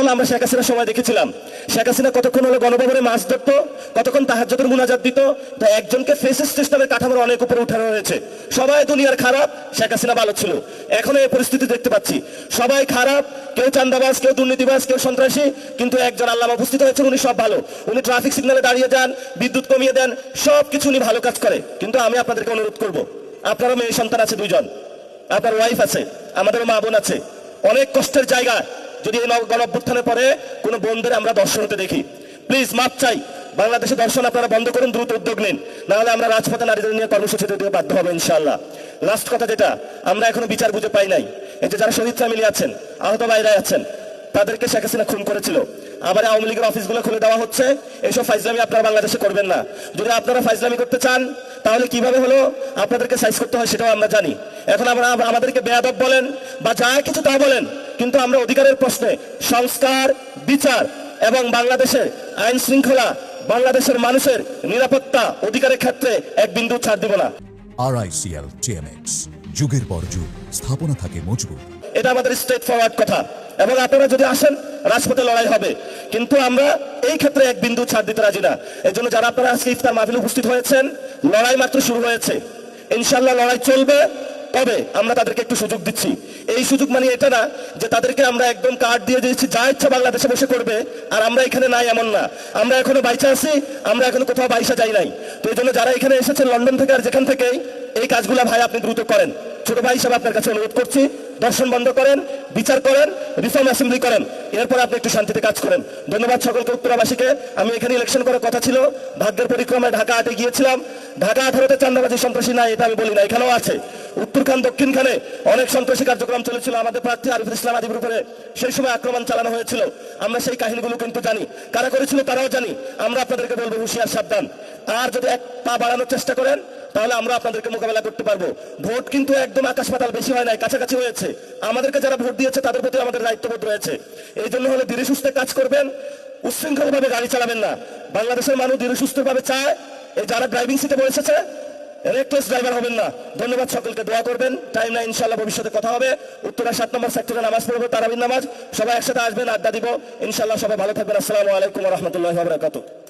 ইনশাআল্লাহ আমরা শেখ হাসিনার সময় দেখেছিলাম শেখ হাসিনা কতক্ষণ হলো গণভবনে মাছ ধরতো, কতক্ষণ তাহাজ্জুদের মুনাজাত দিত। তো একজনকে ফেসিস্ট সিস্টেমের কাঠামোর অনেক উপরে উঠানো হয়েছে। সবাই দুনিয়ার খারাপ, শেখ হাসিনা ভালো ছিল। এখন এই পরিস্থিতি দেখতে পাচ্ছি, সবাই খারাপ, কেউ চান্দাবাজ, কেউ দুর্নীতিবাজ, কেউ সন্ত্রাসী, কিন্তু একজন আল্লামা উপস্থিত হয়েছেন, উনি সব ভালো। উনি ট্রাফিক সিগন্যালে দাঁড়িয়ে যান, বিদ্যুৎ কমিয়ে দেন, সব কিছু উনি ভালো কাজ করে। কিন্তু আমি আপনাদেরকে অনুরোধ করব, আপনারও মেয়ে সন্তান আছে 2 জন, আপনার ওয়াইফ আছে, আমাদেরও মা বোন আছে। অনেক কষ্টের জায়গা যদি এই গণঅভ্যুত্থানের পরে কোনো বোনদের আমরা দর্শন হতে দেখি, প্লিজ মাপ চাই। বাংলাদেশে দর্শন আপনারা বন্ধ করুন, দ্রুত উদ্যোগ নিন, নাহলে আমরা রাজপথে নারীদের নিয়ে কর্মসূচিতে দিতে বাধ্য হবো ইনশাআল্লাহ। লাস্ট কথা যেটা, আমরা এখনো বিচার বুঝে পাই নাই। এই যে যারা শহীদ ফ্যামিলি আছেন, আহত ভাইরা আছেন, তাদেরকে শেখ হাসিনা খুন করেছিল, আবার আওয়ামী লীগের অফিসগুলো খুলে দেওয়া হচ্ছে। এইসব ফাইজলামি আপনারা বাংলাদেশে করবেন না। যদি আপনারা ফাইজলামি করতে চান, তাহলে কিভাবে হলো আপনাদেরকে সাইজ করতে হয় সেটাও আমরা জানি। এখন আমরা আমাদেরকে বেয়াদব বলেন বা যা কিছু তা বলেন, কিন্তু আমরা অধিকারের প্রশ্নে সংস্কার, বিচার এবং বাংলাদেশের আইন শৃঙ্খলা, বাংলাদেশের মানুষের নিরাপত্তা, অধিকারের ক্ষেত্রে এক বিন্দু ছাড় দিব না। RICL TMX, যুগের পর যুগ স্থাপনা থাকে মজবুত। এটা আমাদের স্ট্রেট ফরওয়ার্ড কথা, এবং আপনারা যদি আসেন রাজপথে লড়াই হবে, কিন্তু আমরা এই ক্ষেত্রে এক বিন্দু ছাড় দিতে রাজি না। এই জন্য যারা আপনারা আজকে ইফতার মাহফিলে উপস্থিত হয়েছেন, লড়াই মাত্র শুরু হয়েছে, ইনশাআল্লাহ লড়াই চলবে। তবে আমরা তাদেরকে একটু সুযোগ দিচ্ছি। এই সুযোগ মানে এটা না যে তাদেরকে আমরা একদম কার্ড দিয়ে দিয়েছি, যা ইচ্ছা বাংলাদেশে বসে করবে আর আমরা এখানে নাই, এমন না। আমরা এখনো বাইচা আছি, আমরা এখনো কোথাও বাইসা যাই নাই। তো এই জন্য যারা এখানে এসেছেন লন্ডন থেকে আর যেখান থেকেই, এই কাজগুলা ভাই আপনি দ্রুত করেন। ছোট ভাই হিসাবে আপনার কাছে অনুরোধ করছি, দর্শন বন্ধ করেন, বিচার করেন, রিফর্ম অ্যাসেম্বলি করেন, এরপর আপনি একটু শান্তিতে কাজ করেন। ধন্যবাদ সকলকে। উত্তরাবাসীকে আমি এখানে ইলেকশন করার কথা ছিল, ভাগ্যের পরিক্রমায় ঢাকা 8-এ গিয়েছিলাম। ঢাকা 18-তে চান্দাবাজি সন্ত্রাসী নাই এটা আমি বলি না, এখানেও আছে। উত্তরখান দক্ষিণখানে অনেক সন্ত্রাসী কার্যক্রম চলেছিল, আমাদের প্রার্থী আরিফুল ইসলাম আদিবের উপরে সেই সময় আক্রমণ চালানো হয়েছিল। আমরা সেই কাহিনীগুলো কিন্তু জানি, কারা করেছিল তারাও জানি। আমরা আপনাদেরকে বলবো হুঁশিয়ার, সাবধান। আর যদি এক পা বাড়ানোর চেষ্টা করেন, তাহলে আমরা আপনাদেরকে মোকাবেলা করতে পারবো। ভোট কিন্তু একদম আকাশ পাতাল বেশি হয় নাই, কাছাকাছি হয়েছে। আমাদেরকে যারা ভোট দিয়েছে তাদের প্রতি আমাদের দায়িত্ববোধ রয়েছে। এই জন্য হলে ধীরে সুস্থে কাজ করবেন, উচ্ছৃঙ্খলভাবে গাড়ি চালাবেন না। বাংলাদেশের মানুষ ধীরে সুস্থভাবে চায়। এই যারা ড্রাইভিং সিটে বসেছে, রেকলেস ড্রাইভার হবেন না। ধন্যবাদ সকলকে, দোয়া করবেন। টাইম না, ইনশাআল্লাহ ভবিষ্যতে কথা হবে। উত্তরা 7 নম্বর সেক্টরে নামাজ পড়বো, তারাবির নামাজ। সবাই একসাথে আসবেন, আড্ডা দিব ইনশাআল্লাহ। সবাই ভালো থাকবেন। আসসালামু আলাইকুম ওয়া রাহমাতুল্লাহি ওয়া বারাকাতুহু।